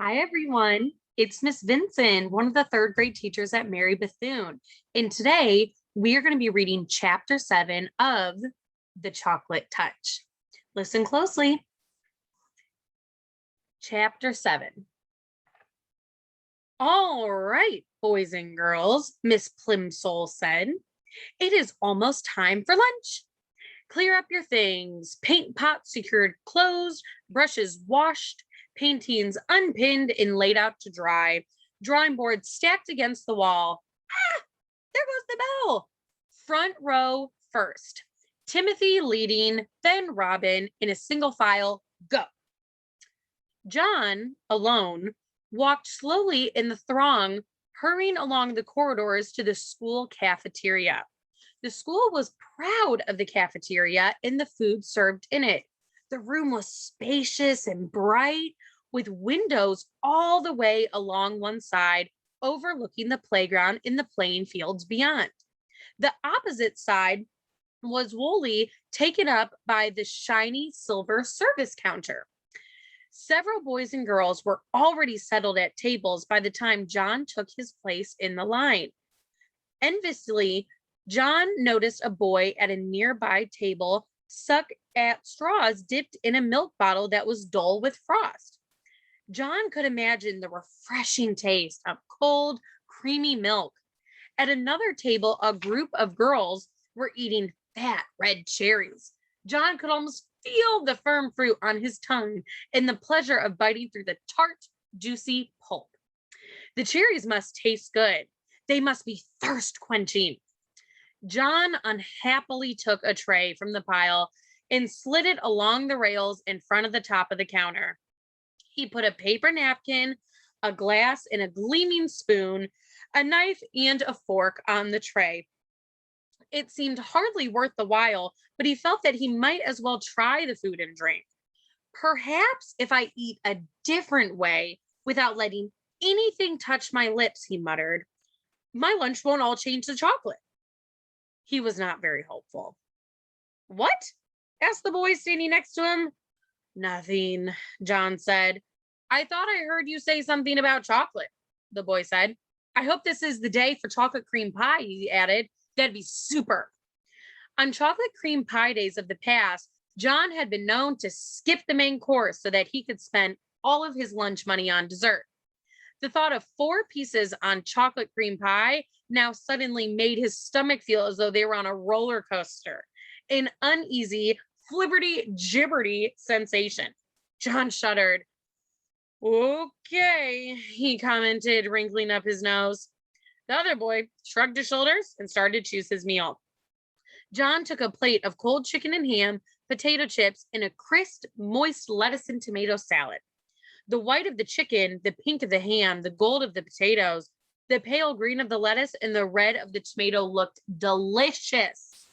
Hi, everyone. It's Miss Vinson, one of the third grade teachers at Mary Bethune. And today we are going to be reading chapter 7 of The Chocolate Touch. Listen closely. Chapter 7. All right, boys and girls, Miss Plimsoll said. It is almost time for lunch. Clear up your things. Paint pots secured closed, brushes washed, paintings unpinned and laid out to dry, drawing boards stacked against the wall. Ah, there goes the bell. Front row first. Timothy leading, then Robin in a single file. Go. John, alone, walked slowly in the throng, hurrying along the corridors to the school cafeteria. The school was proud of the cafeteria and the food served in it. The room was spacious and bright, with windows all the way along one side, overlooking the playground and the playing fields beyond. The opposite side was wholly taken up by the shiny silver service counter. Several boys and girls were already settled at tables by the time John took his place in the line. Enviously, John noticed a boy at a nearby table suck at straws dipped in a milk bottle that was dull with frost. John could imagine the refreshing taste of cold, creamy milk. At another table, a group of girls were eating fat red cherries. John could almost feel the firm fruit on his tongue and the pleasure of biting through the tart, juicy pulp. The cherries must taste good. They must be thirst quenching. John unhappily took a tray from the pile and slid it along the rails in front of the top of the counter. He put a paper napkin, a glass, and a gleaming spoon, a knife, and a fork on the tray. It seemed hardly worth the while, but he felt that he might as well try the food and drink. Perhaps if I eat a different way without letting anything touch my lips, he muttered, my lunch won't all change to chocolate. He was not very hopeful. What? Asked the boy standing next to him. Nothing, John said. I thought I heard you say something about chocolate, the boy said. I hope this is the day for chocolate cream pie, he added. That'd be super. On chocolate cream pie days of the past, John had been known to skip the main course so that he could spend all of his lunch money on dessert. The thought of 4 pieces on chocolate cream pie now suddenly made his stomach feel as though they were on a roller coaster, an uneasy, flibberty gibberty sensation. John shuddered. Okay, he commented, wrinkling up his nose. The other boy shrugged his shoulders and started to choose his meal. John took a plate of cold chicken and ham, potato chips, and a crisp, moist lettuce and tomato salad. The white of the chicken, the pink of the ham, the gold of the potatoes, the pale green of the lettuce, and the red of the tomato looked delicious.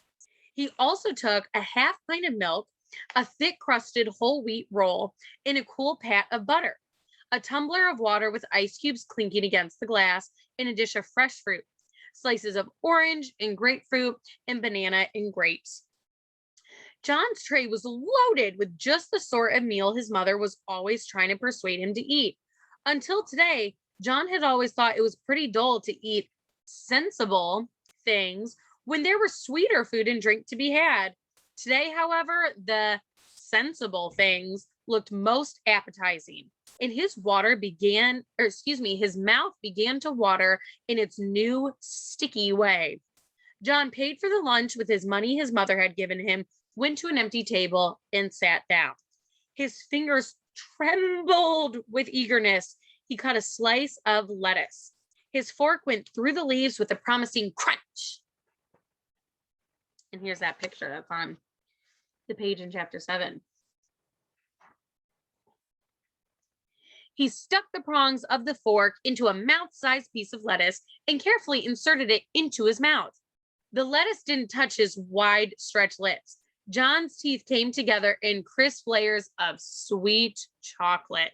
He also took a half pint of milk, a thick crusted whole wheat roll, and a cool pat of butter, a tumbler of water with ice cubes clinking against the glass, and a dish of fresh fruit, slices of orange and grapefruit and banana and grapes. John's tray was loaded with just the sort of meal his mother was always trying to persuade him to eat. Until today, John had always thought it was pretty dull to eat sensible things when there was sweeter food and drink to be had. Today, however, the sensible things looked most appetizing, and his mouth began to water in its new sticky way. John paid for the lunch with his money his mother had given him, went to an empty table, and sat down. His fingers trembled with eagerness. He cut a slice of lettuce. His fork went through the leaves with a promising crunch. And here's that picture that's on the page in chapter 7. He stuck the prongs of the fork into a mouth-sized piece of lettuce and carefully inserted it into his mouth. The lettuce didn't touch his wide, stretched lips. John's teeth came together in crisp layers of sweet chocolate.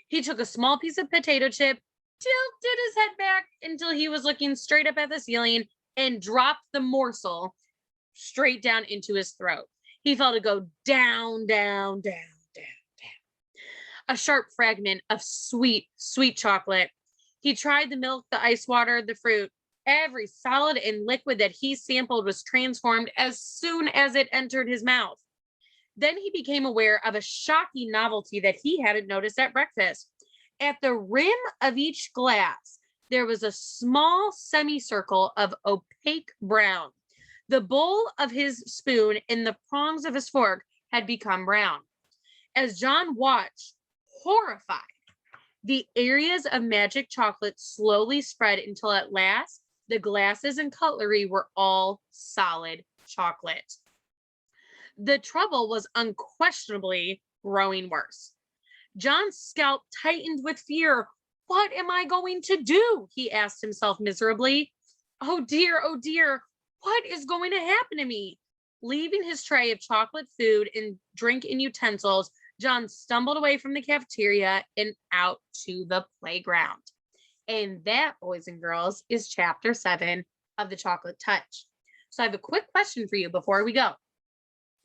He took a small piece of potato chip, tilted his head back until he was looking straight up at the ceiling, and dropped the morsel straight down into his throat. He felt it go down, down, down, down, down. a sharp fragment of sweet, sweet chocolate. He tried the milk, the ice water, the fruit. Every solid and liquid that he sampled was transformed as soon as it entered his mouth. Then he became aware of a shocking novelty that he hadn't noticed at breakfast. At the rim of each glass, there was a small semicircle of opaque brown. The bowl of his spoon and the prongs of his fork had become brown. As John watched, horrified, the areas of magic chocolate slowly spread until at last the glasses and cutlery were all solid chocolate. The trouble was unquestionably growing worse. John's scalp tightened with fear. What am I going to do? He asked himself miserably. Oh dear, what is going to happen to me? Leaving his tray of chocolate food and drink and utensils, John stumbled away from the cafeteria and out to the playground. And that, boys and girls, is chapter 7 of The Chocolate Touch. So I have a quick question for you before we go.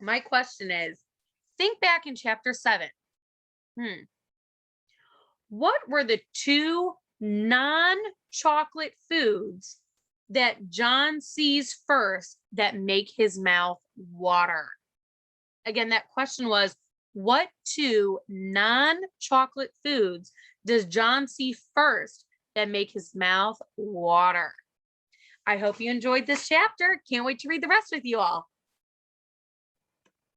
My question is, think back in chapter 7. What were the 2 non-chocolate foods that John sees first that make his mouth water? Again, that question was, what 2 non-chocolate foods does John see first that make his mouth water? I hope you enjoyed this chapter. Can't wait to read the rest with you all.